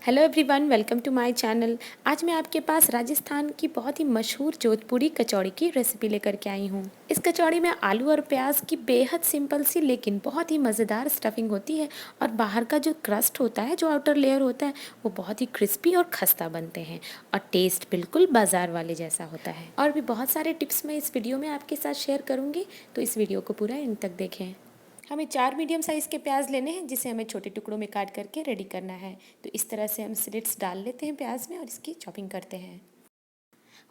Hello everyone, welcome to my channel. आज मैं आपके पास राजस्थान की बहुत ही मशहूर जोधपुरी कचौड़ी की रेसिपी लेकर के आई हूँ। इस कचौड़ी में आलू और प्याज की बेहद सिंपल सी लेकिन बहुत ही मज़ेदार स्टफिंग होती है और बाहर का जो क्रस्ट होता है, जो आउटर लेयर होता है, वो बहुत ही क्रिस्पी और खस्ता बनते हैं और टेस्ट बिल्कुल बाज़ार वाले जैसा होता है। और भी बहुत सारे टिप्स मैं इस वीडियो में आपके साथ शेयर करूँगी, तो इस वीडियो को पूरा एंड तक देखें। हमें 4 मीडियम साइज़ के प्याज लेने हैं, जिसे हमें छोटे टुकड़ों में काट करके रेडी करना है। तो इस तरह से हम स्लिट्स डाल लेते हैं प्याज में और इसकी चॉपिंग करते हैं।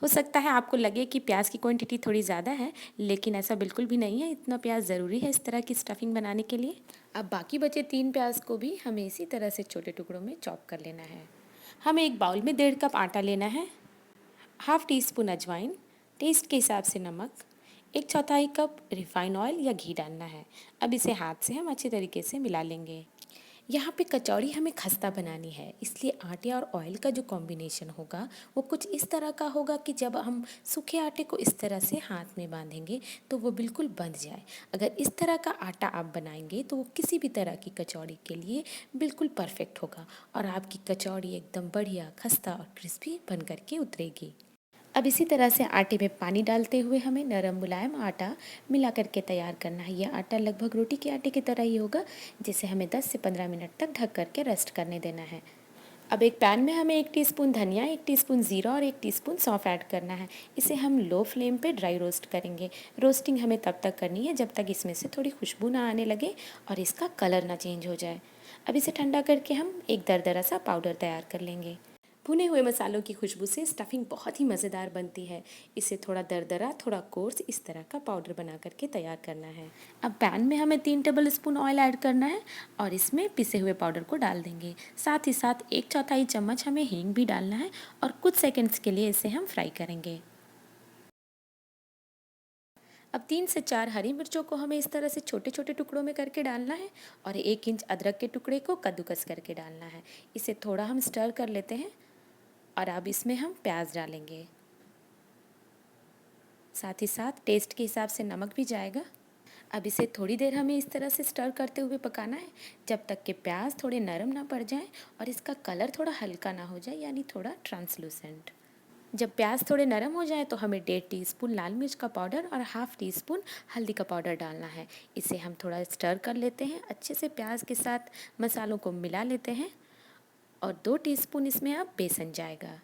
हो सकता है आपको लगे कि प्याज की क्वांटिटी थोड़ी ज़्यादा है, लेकिन ऐसा बिल्कुल भी नहीं है। इतना प्याज ज़रूरी है इस तरह की स्टफिंग बनाने के लिए। अब बाकी बचे 3 प्याज को भी हमें इसी तरह से छोटे टुकड़ों में चॉप कर लेना है। हमें एक बाउल में 1.5 कप आटा लेना है, हाफ टी स्पून अजवाइन, टेस्ट के हिसाब से नमक, 1/4 कप रिफाइन ऑयल या घी डालना है। अब इसे हाथ से हम अच्छे तरीके से मिला लेंगे। यहाँ पे कचौड़ी हमें खस्ता बनानी है, इसलिए आटे और ऑयल का जो कॉम्बिनेशन होगा वो कुछ इस तरह का होगा कि जब हम सूखे आटे को इस तरह से हाथ में बांधेंगे तो वो बिल्कुल बंध जाए। अगर इस तरह का आटा आप बनाएंगे तो वो किसी भी तरह की कचौड़ी के लिए बिल्कुल परफेक्ट होगा और आपकी कचौड़ी एकदम बढ़िया खस्ता और क्रिस्पी बन करके उतरेगी। अब इसी तरह से आटे में पानी डालते हुए हमें नरम मुलायम आटा मिला करके तैयार करना है। यह आटा लगभग रोटी के आटे की तरह ही होगा, जिसे हमें 10 से 15 मिनट तक ढक करके रेस्ट करने देना है। अब एक पैन में हमें 1 टीस्पून धनिया, 1 टीस्पून ज़ीरा और 1 टीस्पून सौंफ ऐड करना है। इसे हम लो फ्लेम पे ड्राई रोस्ट करेंगे। रोस्टिंग हमें तब तक करनी है जब तक इसमें से थोड़ी खुशबू ना आने लगे और इसका कलर ना चेंज हो जाए। अब इसे ठंडा करके हम एक दरदरा सा पाउडर तैयार कर लेंगे। भुने हुए मसालों की खुशबू से स्टफिंग बहुत ही मज़ेदार बनती है। इसे थोड़ा दरदरा, थोड़ा कोर्स, इस तरह का पाउडर बना करके तैयार करना है। अब पैन में हमें 3 टेबल स्पून ऑयल ऐड करना है और इसमें पिसे हुए पाउडर को डाल देंगे। साथ ही साथ 1/4 चम्मच हमें हींग भी डालना है और कुछ सेकंड्स के लिए इसे हम फ्राई करेंगे। अब 3 से 4 हरी मिर्चों को हमें इस तरह से छोटे छोटे टुकड़ों में करके डालना है और 1 इंच अदरक के टुकड़े को कद्दूकस करके डालना है। इसे थोड़ा हम स्टर कर लेते हैं और अब इसमें हम प्याज डालेंगे। साथ ही साथ टेस्ट के हिसाब से नमक भी जाएगा। अब इसे थोड़ी देर हमें इस तरह से स्टर करते हुए पकाना है जब तक कि प्याज थोड़े नरम ना पड़ जाएं और इसका कलर थोड़ा हल्का ना हो जाए, यानी थोड़ा ट्रांसलूसेंट। जब प्याज थोड़े नरम हो जाए तो हमें 1.5 टीस्पून लाल मिर्च का पाउडर और हाफ टी स्पून हल्दी का पाउडर डालना है। इसे हम थोड़ा स्टर कर लेते हैं, अच्छे से प्याज के साथ मसालों को मिला लेते हैं और 2 टीस्पून इसमें अब बेसन जाएगा।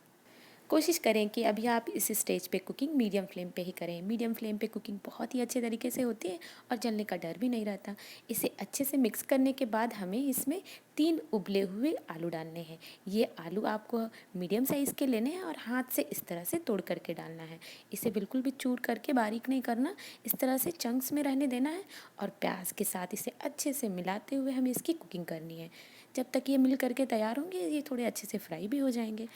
कोशिश करें कि अभी आप इस स्टेज पे कुकिंग मीडियम फ्लेम पे ही करें। मीडियम फ्लेम पे कुकिंग बहुत ही अच्छे तरीके से होती है और जलने का डर भी नहीं रहता। इसे अच्छे से मिक्स करने के बाद हमें इसमें 3 उबले हुए आलू डालने हैं। ये आलू आपको मीडियम साइज़ के लेने हैं और हाथ से इस तरह से तोड़ करके डालना है। इसे बिल्कुल भी चूर करके बारीक नहीं करना, इस तरह से चंक्स में रहने देना है और प्याज के साथ इसे अच्छे से मिलाते हुए हमें इसकी कुकिंग करनी है। जब तक ये मिल करके तैयार होंगे, ये थोड़े अच्छे से फ्राई भी हो जाएंगे।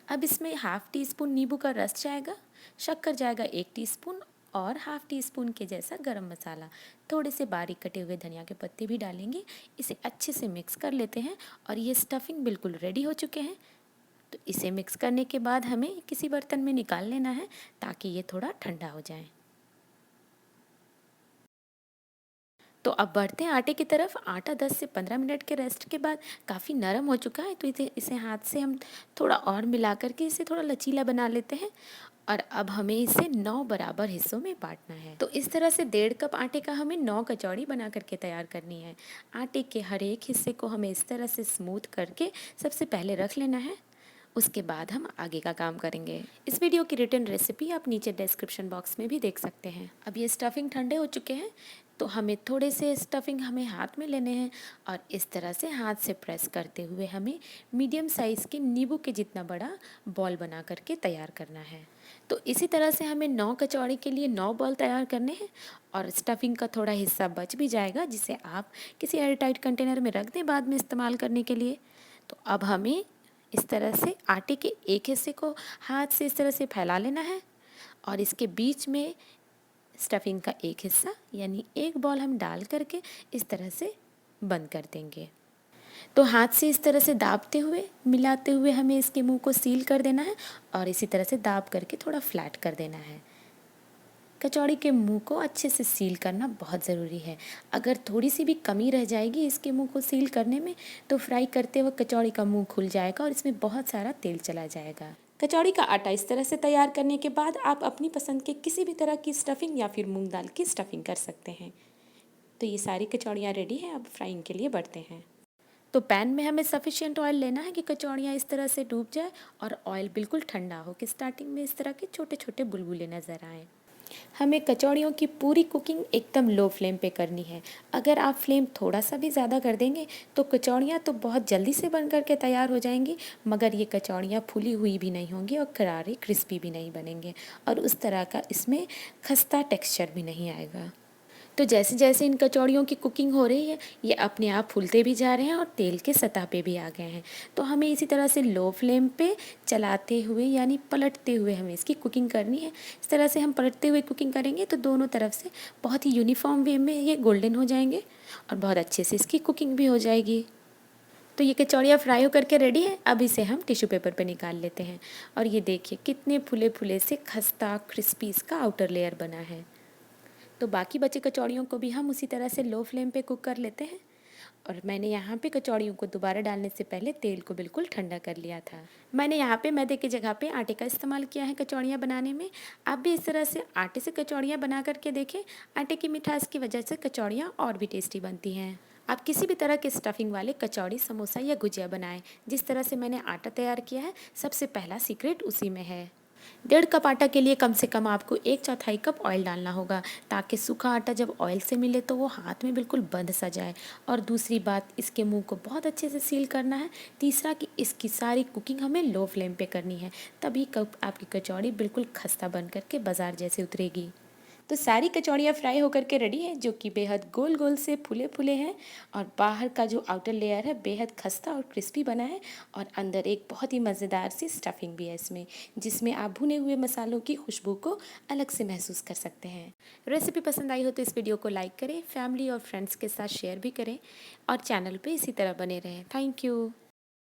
अब इसमें हाफ टी स्पून नींबू का रस जाएगा, शक्कर जाएगा 1 टीस्पून और हाफ टी स्पून के जैसा गरम मसाला, थोड़े से बारीक कटे हुए धनिया के पत्ते भी डालेंगे। इसे अच्छे से मिक्स कर लेते हैं और ये स्टफिंग बिल्कुल रेडी हो चुके हैं। तो इसे मिक्स करने के बाद हमें किसी बर्तन में निकाल लेना है ताकि ये थोड़ा ठंडा हो जाए। तो अब बढ़ते हैं आटे की तरफ। आटा 10 से 15 मिनट के रेस्ट के बाद काफ़ी नरम हो चुका है, तो इसे हाथ से हम थोड़ा और मिला करके इसे थोड़ा लचीला बना लेते हैं और अब हमें इसे 9 बराबर हिस्सों में बांटना है। तो इस तरह से 1.5 कप आटे का हमें 9 कचौड़ी बना करके तैयार करनी है। आटे के हर एक हिस्से को हमें इस तरह से स्मूथ करके सबसे पहले रख लेना है, उसके बाद हम आगे का काम करेंगे। इस वीडियो की रिटन रेसिपी आप नीचे डिस्क्रिप्शन बॉक्स में भी देख सकते हैं। अब ये स्टफिंग ठंडे हो चुके हैं, तो हमें थोड़े से स्टफिंग हमें हाथ में लेने हैं और इस तरह से हाथ से प्रेस करते हुए हमें मीडियम साइज़ के नींबू के जितना बड़ा बॉल बना करके तैयार करना है। तो इसी तरह से हमें 9 कचौड़ी के लिए 9 बॉल तैयार करने हैं और स्टफिंग का थोड़ा हिस्सा बच भी जाएगा, जिसे आप किसी एयर टाइट कंटेनर में रख दें बाद में इस्तेमाल करने के लिए। तो अब हमें इस तरह से आटे के एक हिस्से को हाथ से इस तरह से फैला लेना है और इसके बीच में स्टफिंग का एक हिस्सा यानी एक बॉल हम डाल करके इस तरह से बंद कर देंगे। तो हाथ से इस तरह से दाबते हुए मिलाते हुए हमें इसके मुंह को सील कर देना है और इसी तरह से दाब करके थोड़ा फ्लैट कर देना है। कचौड़ी के मुंह को अच्छे से सील करना बहुत ज़रूरी है। अगर थोड़ी सी भी कमी रह जाएगी इसके मुंह को सील करने में तो फ्राई करते वक्त कचौड़ी का मुंह खुल जाएगा और इसमें बहुत सारा तेल चला जाएगा। कचौड़ी का आटा इस तरह से तैयार करने के बाद आप अपनी पसंद के किसी भी तरह की स्टफिंग या फिर मूंग दाल की स्टफिंग कर सकते हैं। तो ये सारी कचौड़ियाँ रेडी हैं, अब फ्राइंग के लिए बढ़ते हैं। तो पैन में हमें सफिशिएंट ऑयल लेना है कि कचौड़ियाँ इस तरह से डूब जाए और ऑयल बिल्कुल ठंडा हो कि स्टार्टिंग में इस तरह के छोटे छोटे बुलबुले नज़र आएँ। हमें कचौड़ियों की पूरी कुकिंग एकदम लो फ्लेम पे करनी है। अगर आप फ्लेम थोड़ा सा भी ज़्यादा कर देंगे तो कचौड़ियाँ तो बहुत जल्दी से बन कर के तैयार हो जाएंगी, मगर ये कचौड़ियाँ फूली हुई भी नहीं होंगी और करारे क्रिस्पी भी नहीं बनेंगे और उस तरह का इसमें खस्ता टेक्सचर भी नहीं आएगा। तो जैसे जैसे इन कचौड़ियों की कुकिंग हो रही है ये अपने आप फूलते भी जा रहे हैं और तेल के सतह पे भी आ गए हैं। तो हमें इसी तरह से लो फ्लेम पे चलाते हुए यानी पलटते हुए हमें इसकी कुकिंग करनी है। इस तरह से हम पलटते हुए कुकिंग करेंगे तो दोनों तरफ से बहुत ही यूनिफॉर्म वे में ये गोल्डन हो जाएंगे और बहुत अच्छे से इसकी कुकिंग भी हो जाएगी। तो ये कचौड़ियाँ फ्राई होकर के रेडी है। अब इसे हम टिश्यू पेपर पे निकाल लेते हैं और ये देखिए कितने फूले फूले से खस्ता क्रिस्पी इसका आउटर लेयर बना है। तो बाकी बचे कचौड़ियों को भी हम उसी तरह से लो फ्लेम पे कुक कर लेते हैं और मैंने यहाँ पे कचौड़ियों को दोबारा डालने से पहले तेल को बिल्कुल ठंडा कर लिया था। मैंने यहाँ पे मैदे की जगह पे आटे का इस्तेमाल किया है कचौड़ियाँ बनाने में। आप भी इस तरह से आटे से कचौड़ियाँ बना करके देखें। आटे की मिठास की वजह से कचौड़ियाँ और भी टेस्टी बनती हैं। आप किसी भी तरह के स्टफिंग वाले कचौड़ी समोसा या गुजिया बनाएं। जिस तरह से मैंने आटा तैयार किया है सबसे पहला सीक्रेट उसी में है। 1.5 कप आटा के लिए कम से कम आपको 1/4 कप ऑयल डालना होगा ताकि सूखा आटा जब ऑयल से मिले तो वो हाथ में बिल्कुल बंध सा जाए। और दूसरी बात, इसके मुंह को बहुत अच्छे से सील करना है। तीसरा कि इसकी सारी कुकिंग हमें लो फ्लेम पे करनी है, तभी आपकी कचौड़ी बिल्कुल खस्ता बन करके बाजार जैसे उतरेगी। तो सारी कचौड़ियाँ फ्राई होकर के रेडी हैं जो कि बेहद गोल गोल से फूले फूले हैं और बाहर का जो आउटर लेयर है बेहद खस्ता और क्रिस्पी बना है और अंदर एक बहुत ही मज़ेदार सी स्टफिंग भी है इसमें, जिसमें आप भुने हुए मसालों की खुशबू को अलग से महसूस कर सकते हैं। रेसिपी पसंद आई हो तो इस वीडियो को लाइक करें, फैमिली और फ्रेंड्स के साथ शेयर भी करें और चैनल पर इसी तरह बने रहें। Thank you.